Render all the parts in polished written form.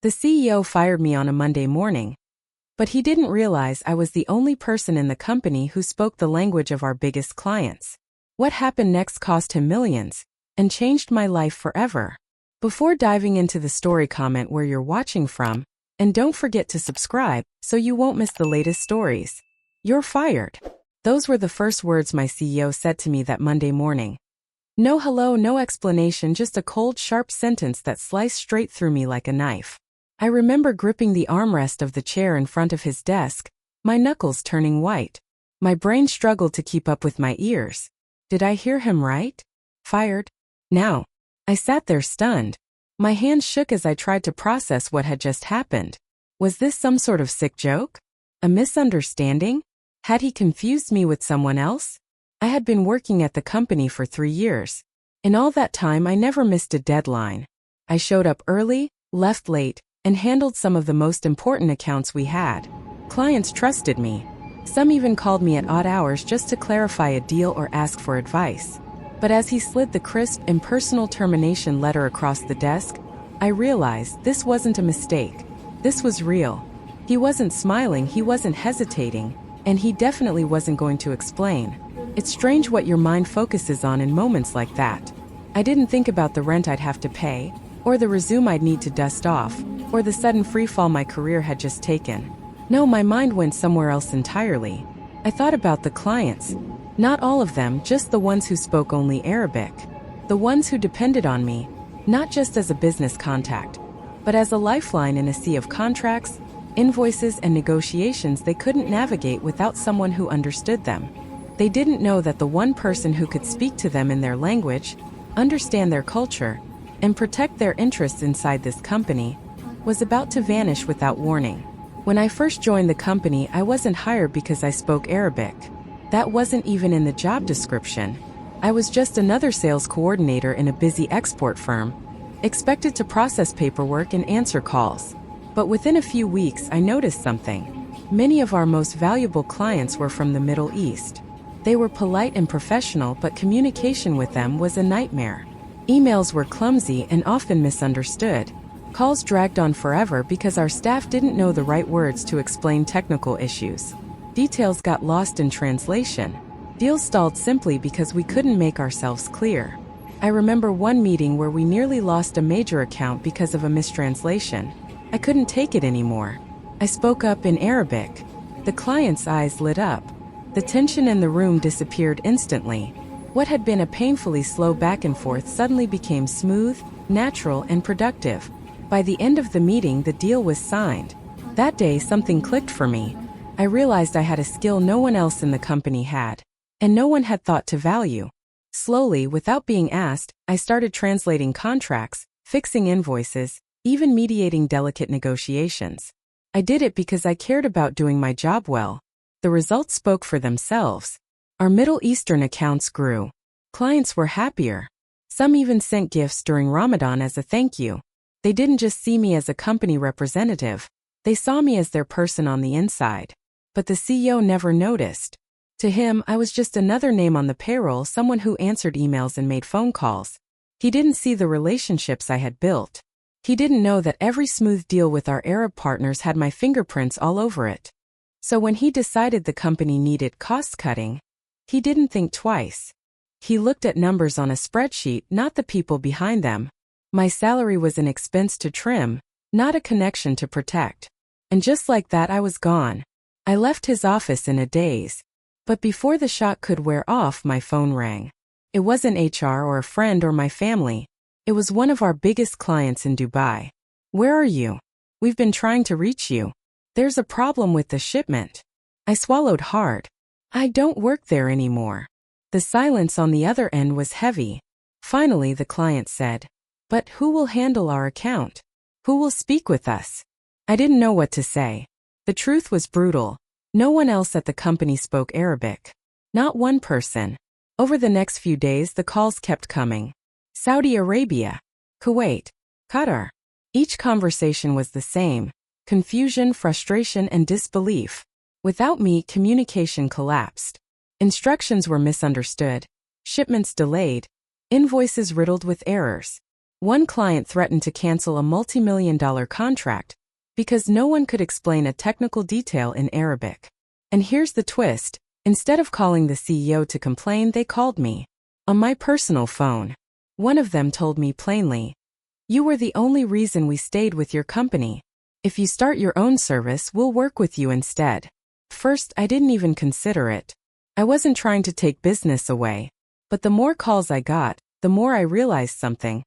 The CEO fired me on a Monday morning, but he didn't realize I was the only person in the company who spoke the language of our biggest clients. What happened next cost him millions and changed my life forever. Before diving into the story, comment where you're watching from, and don't forget to subscribe so you won't miss the latest stories. You're fired. Those were the first words my CEO said to me that Monday morning. No hello, no explanation, just a cold, sharp sentence that sliced straight through me like a knife. I remember gripping the armrest of the chair in front of his desk, my knuckles turning white. My brain struggled to keep up with my ears. Did I hear him right? Fired? Now. I sat there stunned. My hands shook as I tried to process what had just happened. Was this some sort of sick joke? A misunderstanding? Had he confused me with someone else? I had been working at the company for 3 years. In all that time, I never missed a deadline. I showed up early, left late, and handled some of the most important accounts we had. Clients trusted me. Some even called me at odd hours just to clarify a deal or ask for advice. But as he slid the crisp, impersonal termination letter across the desk, I realized this wasn't a mistake. This was real. He wasn't smiling, he wasn't hesitating, and he definitely wasn't going to explain. It's strange what your mind focuses on in moments like that. I didn't think about the rent I'd have to pay, or the resume I'd need to dust off, or the sudden free fall my career had just taken. No, my mind went somewhere else entirely. I thought about the clients. Not all of them, just the ones who spoke only Arabic. The ones who depended on me, not just as a business contact, but as a lifeline in a sea of contracts, invoices, and negotiations they couldn't navigate without someone who understood them. They didn't know that the one person who could speak to them in their language, understand their culture, and protect their interests inside this company was about to vanish without warning. When I first joined the company, I wasn't hired because I spoke Arabic. That wasn't even in the job description. I was just another sales coordinator in a busy export firm, expected to process paperwork and answer calls. But within a few weeks, I noticed something. Many of our most valuable clients were from the Middle East. They were polite and professional, but communication with them was a nightmare. Emails were clumsy and often misunderstood. Calls dragged on forever because our staff didn't know the right words to explain technical issues. Details got lost in translation. Deals stalled simply because we couldn't make ourselves clear. I remember one meeting where we nearly lost a major account because of a mistranslation. I couldn't take it anymore. I spoke up in Arabic. The client's eyes lit up. The tension in the room disappeared instantly. What had been a painfully slow back and forth suddenly became smooth, natural, and productive. By the end of the meeting, the deal was signed. That day, something clicked for me. I realized I had a skill no one else in the company had, and no one had thought to value. Slowly, without being asked, I started translating contracts, fixing invoices, even mediating delicate negotiations. I did it because I cared about doing my job well. The results spoke for themselves. Our Middle Eastern accounts grew. Clients were happier. Some even sent gifts during Ramadan as a thank you. They didn't just see me as a company representative. They saw me as their person on the inside. But the CEO never noticed. To him, I was just another name on the payroll, someone who answered emails and made phone calls. He didn't see the relationships I had built. He didn't know that every smooth deal with our Arab partners had my fingerprints all over it. So when he decided the company needed cost-cutting, he didn't think twice. He looked at numbers on a spreadsheet, not the people behind them. My salary was an expense to trim, not a connection to protect. And just like that, I was gone. I left his office in a daze. But before the shock could wear off, my phone rang. It wasn't HR or a friend or my family. It was one of our biggest clients in Dubai. Where are you? We've been trying to reach you. There's a problem with the shipment. I swallowed hard. I don't work there anymore. The silence on the other end was heavy. Finally, the client said, "But who will handle our account? Who will speak with us?" I didn't know what to say. The truth was brutal. No one else at the company spoke Arabic. Not one person. Over the next few days, the calls kept coming. Saudi Arabia, Kuwait, Qatar. Each conversation was the same. Confusion, frustration, and disbelief. Without me, communication collapsed. Instructions were misunderstood. Shipments delayed. Invoices riddled with errors. One client threatened to cancel a multi-million-dollar contract because no one could explain a technical detail in Arabic. And here's the twist. Instead of calling the CEO to complain, they called me. On my personal phone. One of them told me plainly, "You were the only reason we stayed with your company. If you start your own service, we'll work with you instead." First, I didn't even consider it. I wasn't trying to take business away. But the more calls I got, the more I realized something.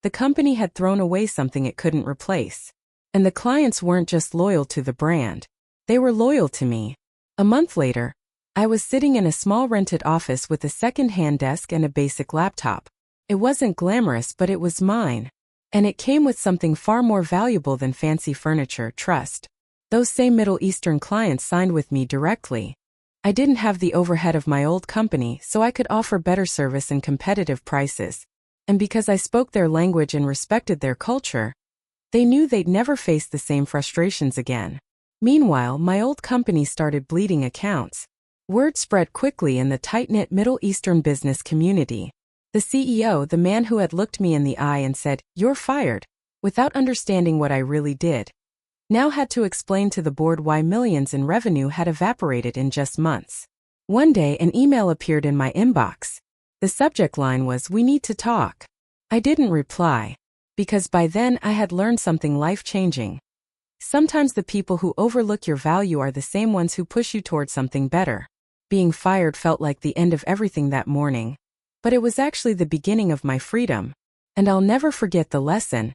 The company had thrown away something it couldn't replace. And the clients weren't just loyal to the brand. They were loyal to me. A month later, I was sitting in a small rented office with a second-hand desk and a basic laptop. It wasn't glamorous, but it was mine. And it came with something far more valuable than fancy furniture: trust. Those same Middle Eastern clients signed with me directly. I didn't have the overhead of my old company, so I could offer better service and competitive prices. And because I spoke their language and respected their culture, they knew they'd never face the same frustrations again. Meanwhile, my old company started bleeding accounts. Word spread quickly in the tight-knit Middle Eastern business community. The CEO, the man who had looked me in the eye and said, "You're fired," without understanding what I really did, now had to explain to the board why millions in revenue had evaporated in just months. One day, an email appeared in my inbox. The subject line was, "We need to talk." I didn't reply, because by then I had learned something life-changing. Sometimes the people who overlook your value are the same ones who push you toward something better. Being fired felt like the end of everything that morning. But it was actually the beginning of my freedom. And I'll never forget the lesson.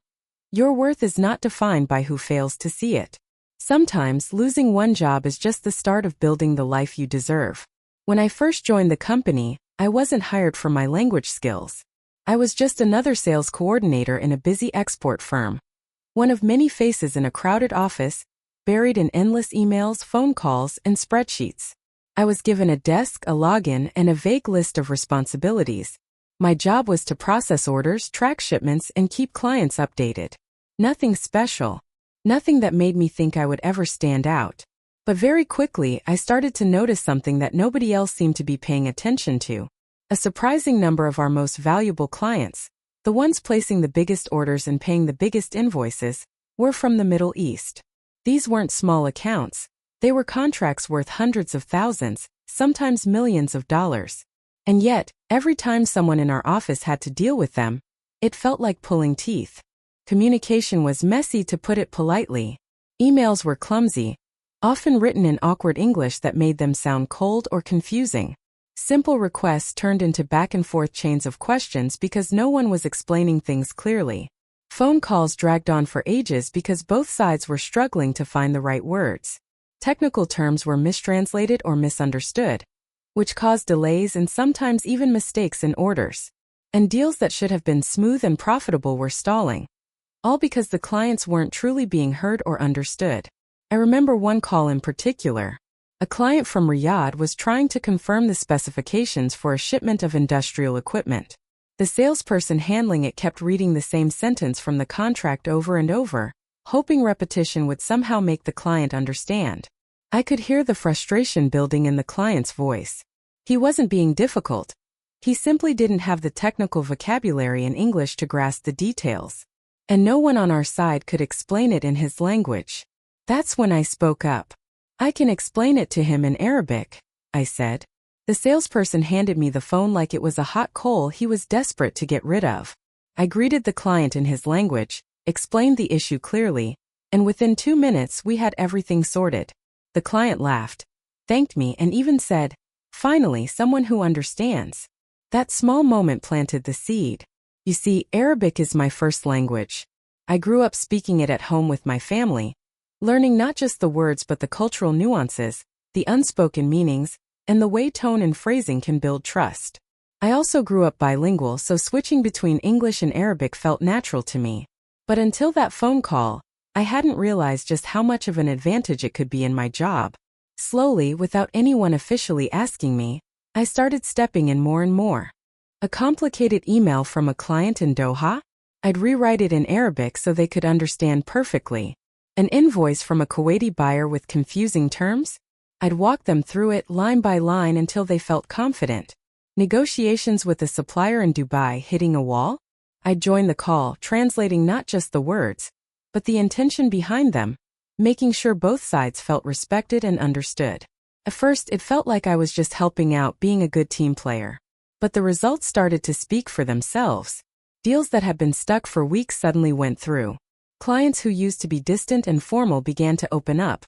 Your worth is not defined by who fails to see it. Sometimes, losing one job is just the start of building the life you deserve. When I first joined the company, I wasn't hired for my language skills. I was just another sales coordinator in a busy export firm. One of many faces in a crowded office, buried in endless emails, phone calls, and spreadsheets. I was given a desk, a login, and a vague list of responsibilities. My job was to process orders, track shipments, and keep clients updated. Nothing special. Nothing that made me think I would ever stand out. But very quickly, I started to notice something that nobody else seemed to be paying attention to. A surprising number of our most valuable clients, the ones placing the biggest orders and paying the biggest invoices, were from the Middle East. These weren't small accounts. They were contracts worth hundreds of thousands, sometimes millions of dollars. And yet, every time someone in our office had to deal with them, it felt like pulling teeth. Communication was messy, to put it politely. Emails were clumsy, often written in awkward English that made them sound cold or confusing. Simple requests turned into back-and-forth chains of questions because no one was explaining things clearly. Phone calls dragged on for ages because both sides were struggling to find the right words. Technical terms were mistranslated or misunderstood, which caused delays and sometimes even mistakes in orders. And deals that should have been smooth and profitable were stalling. All because the clients weren't truly being heard or understood. I remember one call in particular. A client from Riyadh was trying to confirm the specifications for a shipment of industrial equipment. The salesperson handling it kept reading the same sentence from the contract over and over, hoping repetition would somehow make the client understand. I could hear the frustration building in the client's voice. He wasn't being difficult. He simply didn't have the technical vocabulary in English to grasp the details. And no one on our side could explain it in his language. That's when I spoke up. "I can explain it to him in Arabic," I said. The salesperson handed me the phone like it was a hot coal he was desperate to get rid of. I greeted the client in his language, explained the issue clearly, and within 2 minutes we had everything sorted. The client laughed, thanked me, and even said, "Finally, someone who understands." That small moment planted the seed. You see, Arabic is my first language. I grew up speaking it at home with my family, learning not just the words but the cultural nuances, the unspoken meanings, and the way tone and phrasing can build trust. I also grew up bilingual, so switching between English and Arabic felt natural to me. But until that phone call, I hadn't realized just how much of an advantage it could be in my job. Slowly, without anyone officially asking me, I started stepping in more and more. A complicated email from a client in Doha? I'd rewrite it in Arabic so they could understand perfectly. An invoice from a Kuwaiti buyer with confusing terms? I'd walk them through it line by line until they felt confident. Negotiations with a supplier in Dubai hitting a wall? I'd join the call, translating not just the words, but the intention behind them, making sure both sides felt respected and understood. At first, it felt like I was just helping out, being a good team player. But the results started to speak for themselves. Deals that had been stuck for weeks suddenly went through. Clients who used to be distant and formal began to open up,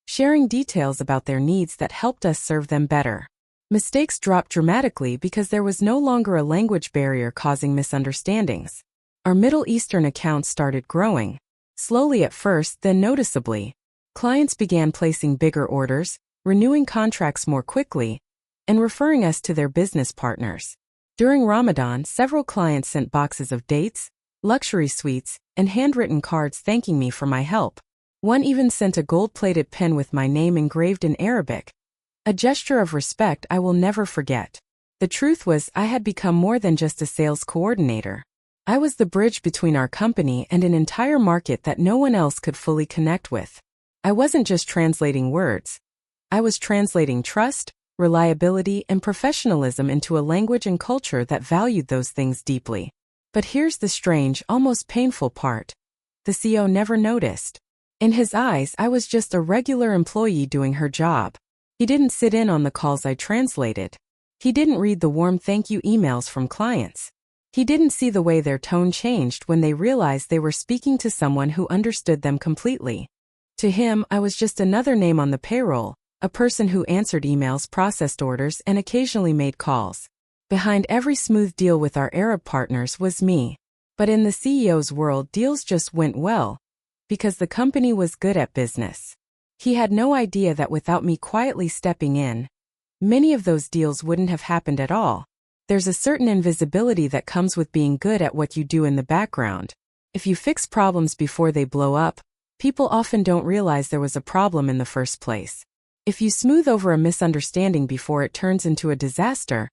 sharing details about their needs that helped us serve them better. Mistakes dropped dramatically because there was no longer a language barrier causing misunderstandings. Our Middle Eastern accounts started growing, slowly at first, then noticeably. Clients began placing bigger orders, renewing contracts more quickly, and referring us to their business partners. During Ramadan, several clients sent boxes of dates, luxury sweets, and handwritten cards thanking me for my help. One even sent a gold-plated pen with my name engraved in Arabic, a gesture of respect I will never forget. The truth was, I had become more than just a sales coordinator. I was the bridge between our company and an entire market that no one else could fully connect with. I wasn't just translating words. I was translating trust, reliability, and professionalism into a language and culture that valued those things deeply. But here's the strange, almost painful part. The CEO never noticed. In his eyes, I was just a regular employee doing her job. He didn't sit in on the calls I translated. He didn't read the warm thank you emails from clients. He didn't see the way their tone changed when they realized they were speaking to someone who understood them completely. To him, I was just another name on the payroll, a person who answered emails, processed orders, and occasionally made calls. Behind every smooth deal with our Arab partners was me. But in the CEO's world, deals just went well, because the company was good at business. He had no idea that without me quietly stepping in, many of those deals wouldn't have happened at all. There's a certain invisibility that comes with being good at what you do in the background. If you fix problems before they blow up, people often don't realize there was a problem in the first place. If you smooth over a misunderstanding before it turns into a disaster,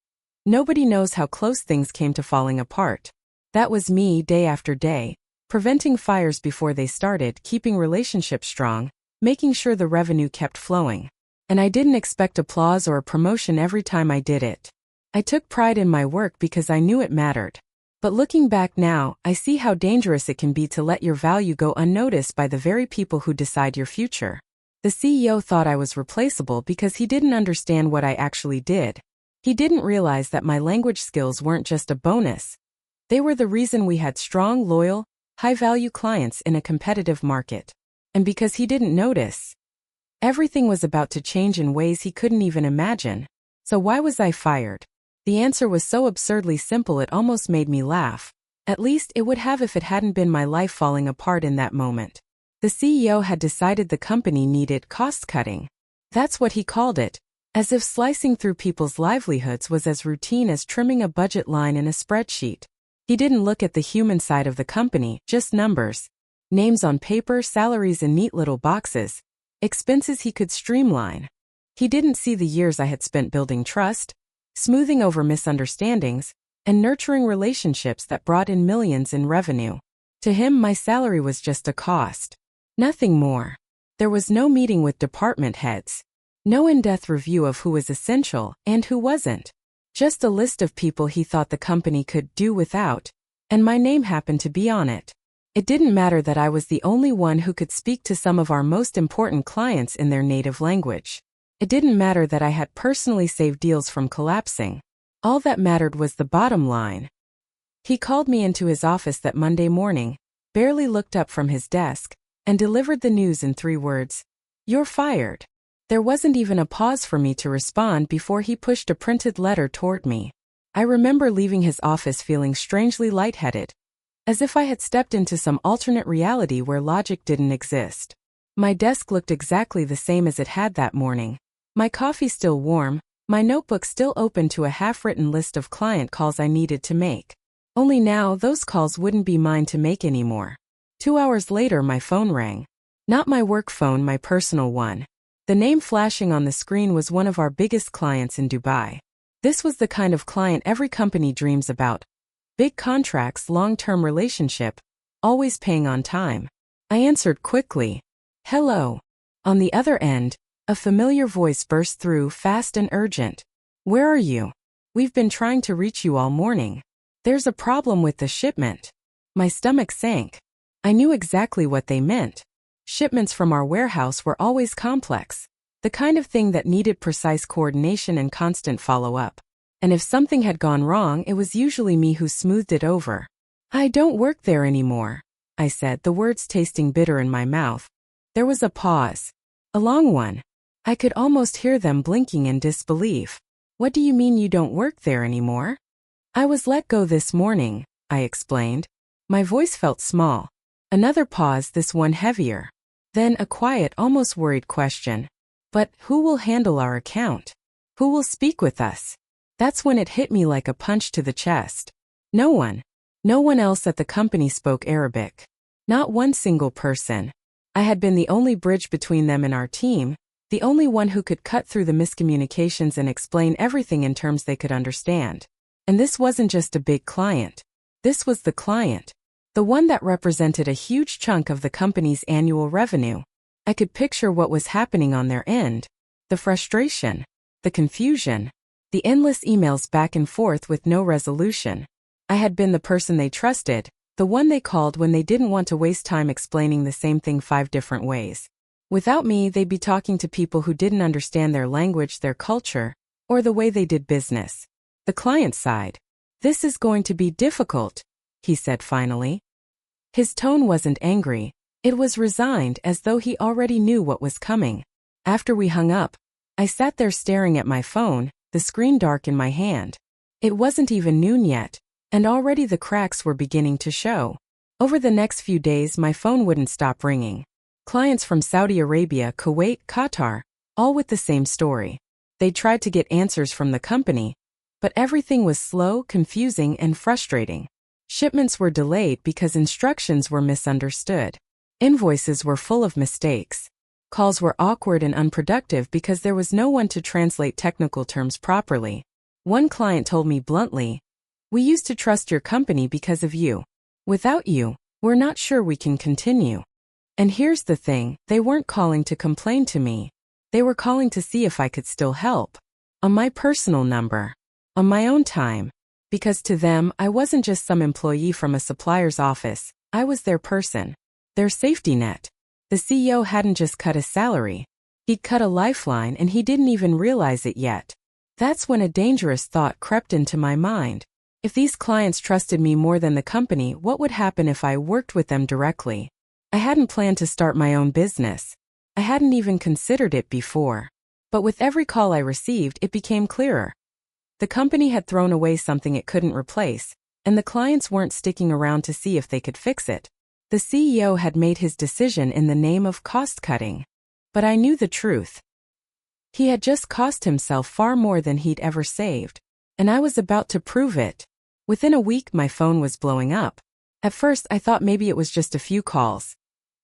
nobody knows how close things came to falling apart. That was me day after day, preventing fires before they started, keeping relationships strong, making sure the revenue kept flowing. And I didn't expect applause or a promotion every time I did it. I took pride in my work because I knew it mattered. But looking back now, I see how dangerous it can be to let your value go unnoticed by the very people who decide your future. The CEO thought I was replaceable because he didn't understand what I actually did. He didn't realize that my language skills weren't just a bonus. They were the reason we had strong, loyal, high-value clients in a competitive market. And because he didn't notice, everything was about to change in ways he couldn't even imagine. So why was I fired? The answer was so absurdly simple it almost made me laugh. At least it would have if it hadn't been my life falling apart in that moment. The CEO had decided the company needed cost-cutting. That's what he called it, as if slicing through people's livelihoods was as routine as trimming a budget line in a spreadsheet. He didn't look at the human side of the company, just numbers. Names on paper, salaries in neat little boxes, expenses he could streamline. He didn't see the years I had spent building trust, smoothing over misunderstandings, and nurturing relationships that brought in millions in revenue. To him, my salary was just a cost. Nothing more. There was no meeting with department heads. No in-depth review of who was essential and who wasn't. Just a list of people he thought the company could do without, and my name happened to be on it. It didn't matter that I was the only one who could speak to some of our most important clients in their native language. It didn't matter that I had personally saved deals from collapsing. All that mattered was the bottom line. He called me into his office that Monday morning, barely looked up from his desk, and delivered the news in 3 words. "You're fired." There wasn't even a pause for me to respond before he pushed a printed letter toward me. I remember leaving his office feeling strangely lightheaded, as if I had stepped into some alternate reality where logic didn't exist. My desk looked exactly the same as it had that morning. My coffee still warm, my notebook still open to a half-written list of client calls I needed to make. Only now those calls wouldn't be mine to make anymore. 2 hours later my phone rang. Not my work phone, my personal one. The name flashing on the screen was one of our biggest clients in Dubai. This was the kind of client every company dreams about. Big contracts, long-term relationship, always paying on time. I answered quickly. "Hello." On the other end, a familiar voice burst through, fast and urgent. "Where are you? We've been trying to reach you all morning." "There's a problem with the shipment." My stomach sank. I knew exactly what they meant. Shipments from our warehouse were always complex, the kind of thing that needed precise coordination and constant follow-up. And if something had gone wrong, it was usually me who smoothed it over. "I don't work there anymore," I said, the words tasting bitter in my mouth. There was a pause. A long one. I could almost hear them blinking in disbelief. "What do you mean you don't work there anymore?" "I was let go this morning," I explained. My voice felt small. Another pause, this one heavier. Then a quiet, almost worried question. "But who will handle our account? Who will speak with us?" That's when it hit me like a punch to the chest. No one. No one else at the company spoke Arabic. Not one single person. I had been the only bridge between them and our team, the only one who could cut through the miscommunications and explain everything in terms they could understand. And this wasn't just a big client. This was the client. The one that represented a huge chunk of the company's annual revenue. I could picture what was happening on their end. The frustration. The confusion. The endless emails back and forth with no resolution. I had been the person they trusted, the one they called when they didn't want to waste time explaining the same thing 5 different ways. Without me, they'd be talking to people who didn't understand their language, their culture, or the way they did business. The client side. "This is going to be difficult," he said finally. His tone wasn't angry. It was resigned, as though he already knew what was coming. After we hung up, I sat there staring at my phone, the screen dark in my hand. It wasn't even noon yet, and already the cracks were beginning to show. Over the next few days, my phone wouldn't stop ringing. Clients from Saudi Arabia, Kuwait, Qatar, all with the same story. They tried to get answers from the company, but everything was slow, confusing, and frustrating. Shipments were delayed because instructions were misunderstood. Invoices were full of mistakes. Calls were awkward and unproductive because there was no one to translate technical terms properly. One client told me bluntly, "We used to trust your company because of you. Without you, we're not sure we can continue." And here's the thing, they weren't calling to complain to me. They were calling to see if I could still help. On my personal number. On my own time. Because to them, I wasn't just some employee from a supplier's office, I was their person. Their safety net. The CEO hadn't just cut a salary. He'd cut a lifeline, and he didn't even realize it yet. That's when a dangerous thought crept into my mind. If these clients trusted me more than the company, what would happen if I worked with them directly? I hadn't planned to start my own business. I hadn't even considered it before. But with every call I received, it became clearer. The company had thrown away something it couldn't replace, and the clients weren't sticking around to see if they could fix it. The CEO had made his decision in the name of cost-cutting. But I knew the truth. He had just cost himself far more than he'd ever saved, and I was about to prove it. Within a week, my phone was blowing up. At first, I thought maybe it was just a few calls.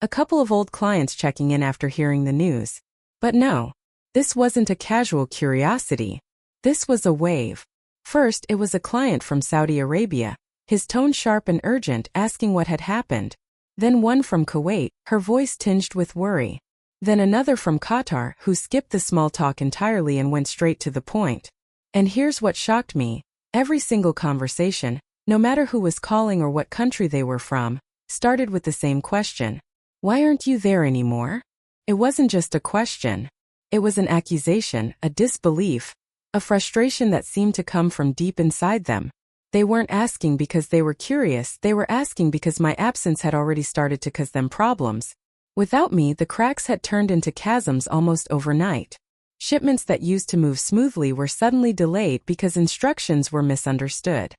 A couple of old clients checking in after hearing the news. But no, this wasn't a casual curiosity. This was a wave. First, it was a client from Saudi Arabia, his tone sharp and urgent, asking what had happened. Then one from Kuwait, her voice tinged with worry. Then another from Qatar, who skipped the small talk entirely and went straight to the point. And here's what shocked me. Every single conversation, no matter who was calling or what country they were from, started with the same question. "Why aren't you there anymore?" It wasn't just a question. It was an accusation, a disbelief. A frustration that seemed to come from deep inside them. They weren't asking because they were curious, they were asking because my absence had already started to cause them problems. Without me, the cracks had turned into chasms almost overnight. Shipments that used to move smoothly were suddenly delayed because instructions were misunderstood.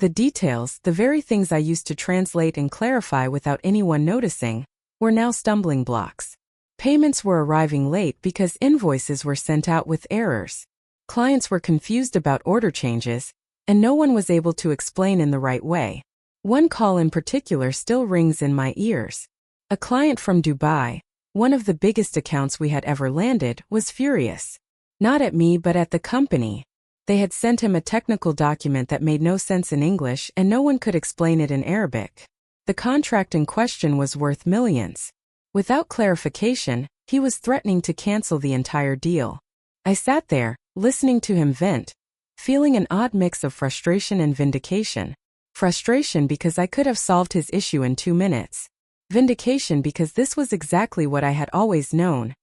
The details, the very things I used to translate and clarify without anyone noticing, were now stumbling blocks. Payments were arriving late because invoices were sent out with errors. Clients were confused about order changes, and no one was able to explain in the right way. One call in particular still rings in my ears. A client from Dubai, one of the biggest accounts we had ever landed, was furious. Not at me but at the company. They had sent him a technical document that made no sense in English and no one could explain it in Arabic. The contract in question was worth millions. Without clarification, he was threatening to cancel the entire deal. I sat there, listening to him vent, feeling an odd mix of frustration and vindication. Frustration because I could have solved his issue in 2 minutes. Vindication because this was exactly what I had always known.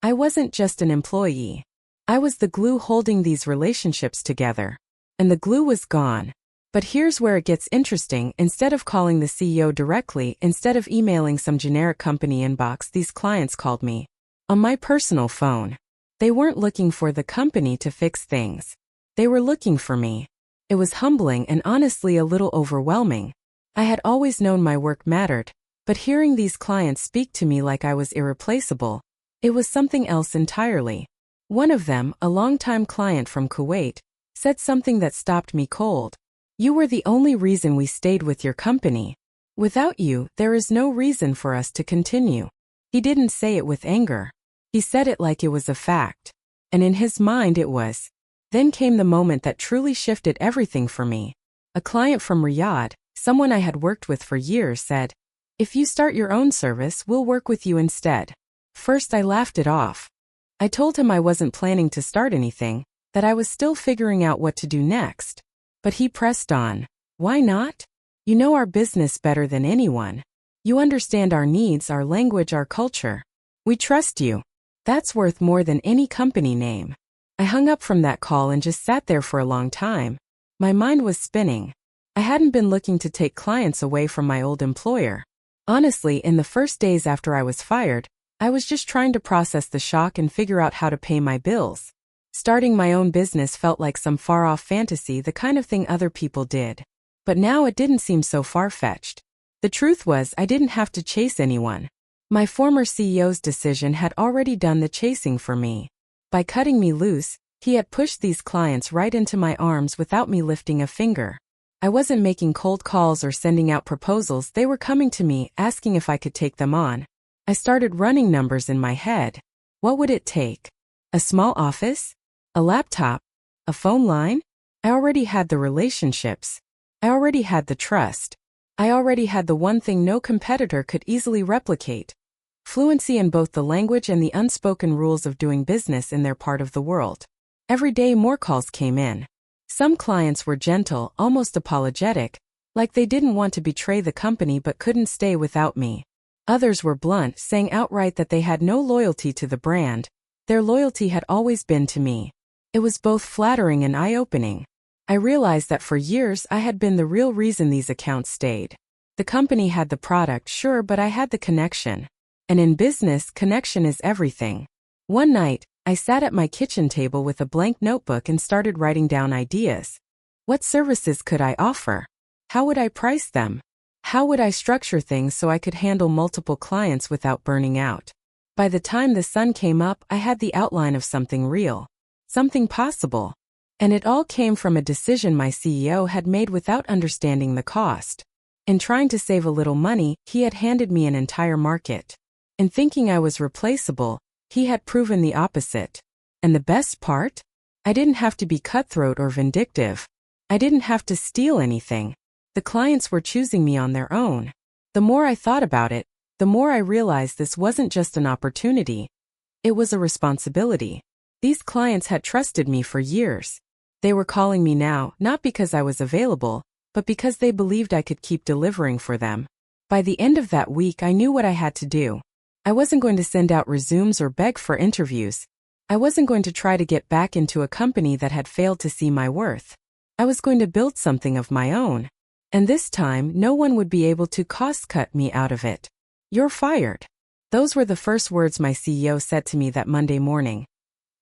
I wasn't just an employee. I was the glue holding these relationships together. And the glue was gone. But here's where it gets interesting. Instead of calling the CEO directly, instead of emailing some generic company inbox, these clients called me on my personal phone. They weren't looking for the company to fix things. They were looking for me. It was humbling and honestly a little overwhelming. I had always known my work mattered, but hearing these clients speak to me like I was irreplaceable, it was something else entirely. One of them, a longtime client from Kuwait, said something that stopped me cold. "You were the only reason we stayed with your company. Without you, there is no reason for us to continue." He didn't say it with anger. He said it like it was a fact. And in his mind it was. Then came the moment that truly shifted everything for me. A client from Riyadh, someone I had worked with for years, said, "If you start your own service, we'll work with you instead." First I laughed it off. I told him I wasn't planning to start anything, that I was still figuring out what to do next. But he pressed on. "Why not? You know our business better than anyone. You understand our needs, our language, our culture. We trust you. That's worth more than any company name." I hung up from that call and just sat there for a long time. My mind was spinning. I hadn't been looking to take clients away from my old employer. Honestly, in the first days after I was fired, I was just trying to process the shock and figure out how to pay my bills. Starting my own business felt like some far-off fantasy, the kind of thing other people did. But now it didn't seem so far-fetched. The truth was, I didn't have to chase anyone. My former CEO's decision had already done the chasing for me. By cutting me loose, he had pushed these clients right into my arms without me lifting a finger. I wasn't making cold calls or sending out proposals. They were coming to me, asking if I could take them on. I started running numbers in my head. What would it take? A small office? A laptop? A phone line? I already had the relationships. I already had the trust. I already had the one thing no competitor could easily replicate: fluency in both the language and the unspoken rules of doing business in their part of the world. Every day more calls came in. Some clients were gentle, almost apologetic, like they didn't want to betray the company but couldn't stay without me. Others were blunt, saying outright that they had no loyalty to the brand. Their loyalty had always been to me. It was both flattering and eye-opening. I realized that for years I had been the real reason these accounts stayed. The company had the product, sure, but I had the connection. And in business, connection is everything. One night, I sat at my kitchen table with a blank notebook and started writing down ideas. What services could I offer? How would I price them? How would I structure things so I could handle multiple clients without burning out? By the time the sun came up, I had the outline of something real. Something possible. And it all came from a decision my CEO had made without understanding the cost. In trying to save a little money, he had handed me an entire market. In thinking I was replaceable, he had proven the opposite. And the best part? I didn't have to be cutthroat or vindictive. I didn't have to steal anything. The clients were choosing me on their own. The more I thought about it, the more I realized this wasn't just an opportunity. It was a responsibility. These clients had trusted me for years. They were calling me now, not because I was available, but because they believed I could keep delivering for them. By the end of that week, I knew what I had to do. I wasn't going to send out resumes or beg for interviews. I wasn't going to try to get back into a company that had failed to see my worth. I was going to build something of my own. And this time, no one would be able to cost-cut me out of it. "You're fired." Those were the first words my CEO said to me that Monday morning.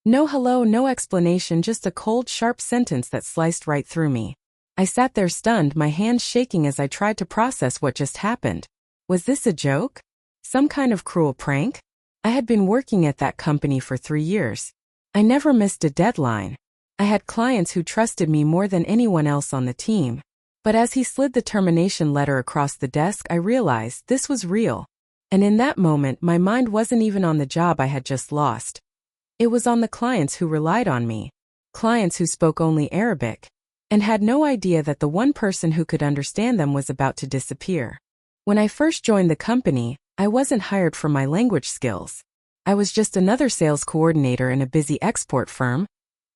No hello, no explanation, just a cold, sharp sentence that sliced right through me. I sat there stunned, my hands shaking as I tried to process what just happened. Was this a joke? Some kind of cruel prank? I had been working at that company for 3 years. I never missed a deadline. I had clients who trusted me more than anyone else on the team. But as he slid the termination letter across the desk, I realized this was real. And in that moment, my mind wasn't even on the job I had just lost. It was on the clients who relied on me. Clients who spoke only Arabic. And had no idea that the one person who could understand them was about to disappear. When I first joined the company, I wasn't hired for my language skills. I was just another sales coordinator in a busy export firm,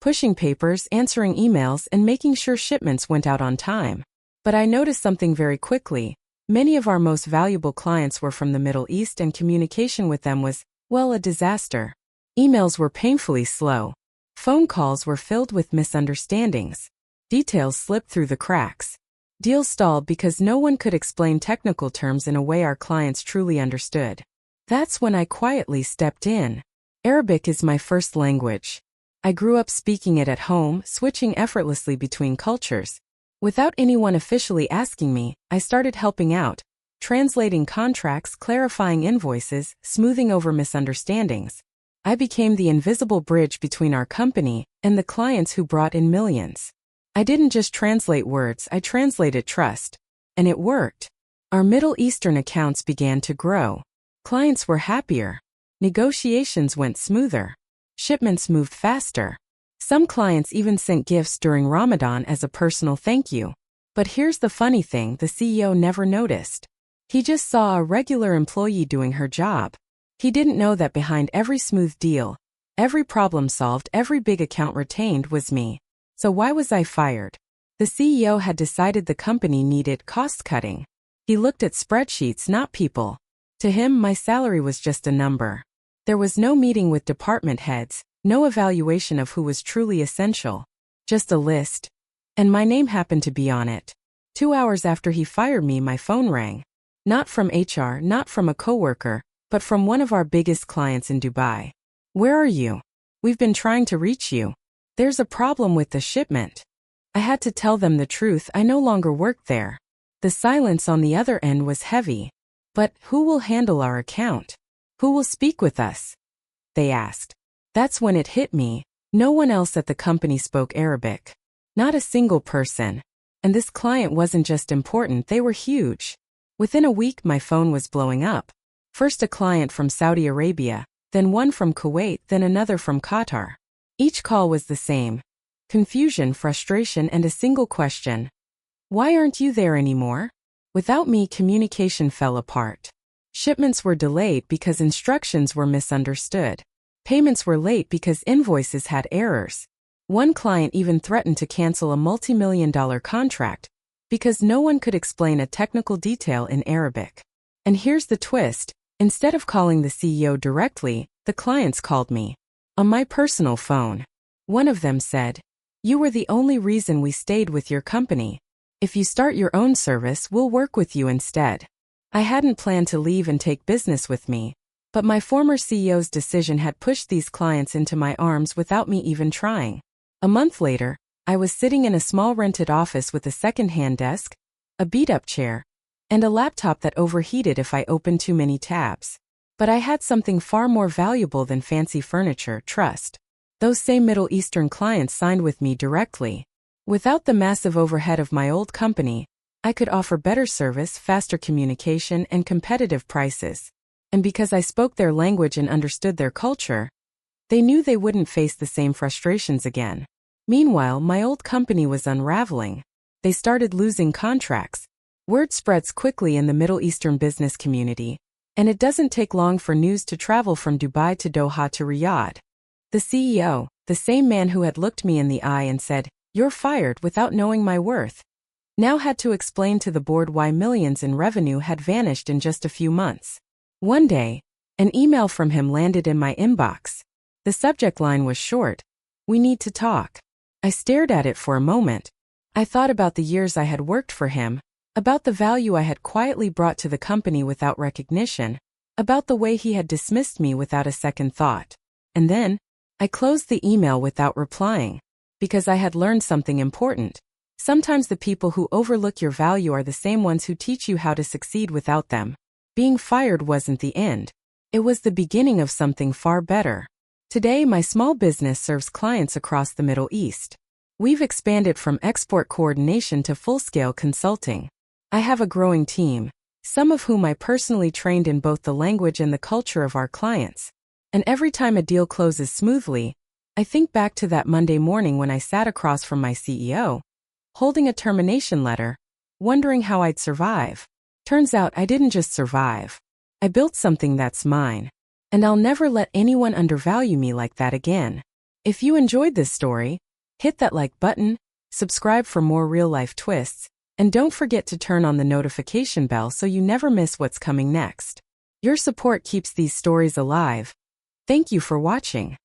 pushing papers, answering emails, and making sure shipments went out on time. But I noticed something very quickly. Many of our most valuable clients were from the Middle East, and communication with them was, well, a disaster. Emails were painfully slow. Phone calls were filled with misunderstandings. Details slipped through the cracks. Deals stalled because no one could explain technical terms in a way our clients truly understood. That's when I quietly stepped in. Arabic is my first language. I grew up speaking it at home, switching effortlessly between cultures. Without anyone officially asking me, I started helping out, translating contracts, clarifying invoices, smoothing over misunderstandings. I became the invisible bridge between our company and the clients who brought in millions. I didn't just translate words, I translated trust. And it worked. Our Middle Eastern accounts began to grow. Clients were happier. Negotiations went smoother. Shipments moved faster. Some clients even sent gifts during Ramadan as a personal thank you. But here's the funny thing, the CEO never noticed. He just saw a regular employee doing her job. He didn't know that behind every smooth deal, every problem solved, every big account retained was me. So why was I fired? The CEO had decided the company needed cost cutting. He looked at spreadsheets, not people. To him, my salary was just a number. There was no meeting with department heads, no evaluation of who was truly essential. Just a list. And my name happened to be on it. 2 hours after he fired me, my phone rang. Not from HR, not from a coworker, but from one of our biggest clients in Dubai. Where are you? We've been trying to reach you. There's a problem with the shipment. I had to tell them the truth, I no longer worked there. The silence on the other end was heavy. But who will handle our account? Who will speak with us? They asked. That's when it hit me. No one else at the company spoke Arabic. Not a single person. And this client wasn't just important, they were huge. Within a week, my phone was blowing up. First a client from Saudi Arabia, then one from Kuwait, then another from Qatar. Each call was the same. Confusion, frustration, and a single question. Why aren't you there anymore? Without me, communication fell apart. Shipments were delayed because instructions were misunderstood. Payments were late because invoices had errors. One client even threatened to cancel a multi-million-dollar contract because no one could explain a technical detail in Arabic. And here's the twist. Instead of calling the CEO directly, the clients called me. On my personal phone. One of them said, "You were the only reason we stayed with your company. If you start your own service, we'll work with you instead." I hadn't planned to leave and take business with me, but my former CEO's decision had pushed these clients into my arms without me even trying. A month later, I was sitting in a small rented office with a second-hand desk, a beat-up chair, and a laptop that overheated if I opened too many tabs. But I had something far more valuable than fancy furniture: trust. Those same Middle Eastern clients signed with me directly. Without the massive overhead of my old company, I could offer better service, faster communication, and competitive prices. And because I spoke their language and understood their culture, they knew they wouldn't face the same frustrations again. Meanwhile, my old company was unraveling. They started losing contracts. Word spreads quickly in the Middle Eastern business community, and it doesn't take long for news to travel from Dubai to Doha to Riyadh. The CEO, the same man who had looked me in the eye and said, "You're fired," without knowing my worth, now had to explain to the board why millions in revenue had vanished in just a few months. One day, an email from him landed in my inbox. The subject line was short: "We need to talk." I stared at it for a moment. I thought about the years I had worked for him, about the value I had quietly brought to the company without recognition, about the way he had dismissed me without a second thought. And then, I closed the email without replying, because I had learned something important. Sometimes the people who overlook your value are the same ones who teach you how to succeed without them. Being fired wasn't the end. It was the beginning of something far better. Today, my small business serves clients across the Middle East. We've expanded from export coordination to full-scale consulting. I have a growing team, some of whom I personally trained in both the language and the culture of our clients. And every time a deal closes smoothly, I think back to that Monday morning when I sat across from my CEO, holding a termination letter, wondering how I'd survive. Turns out I didn't just survive. I built something that's mine. And I'll never let anyone undervalue me like that again. If you enjoyed this story, hit that like button, subscribe for more real-life twists, And don't forget to turn on the notification bell so you never miss what's coming next. Your support keeps these stories alive. Thank you for watching.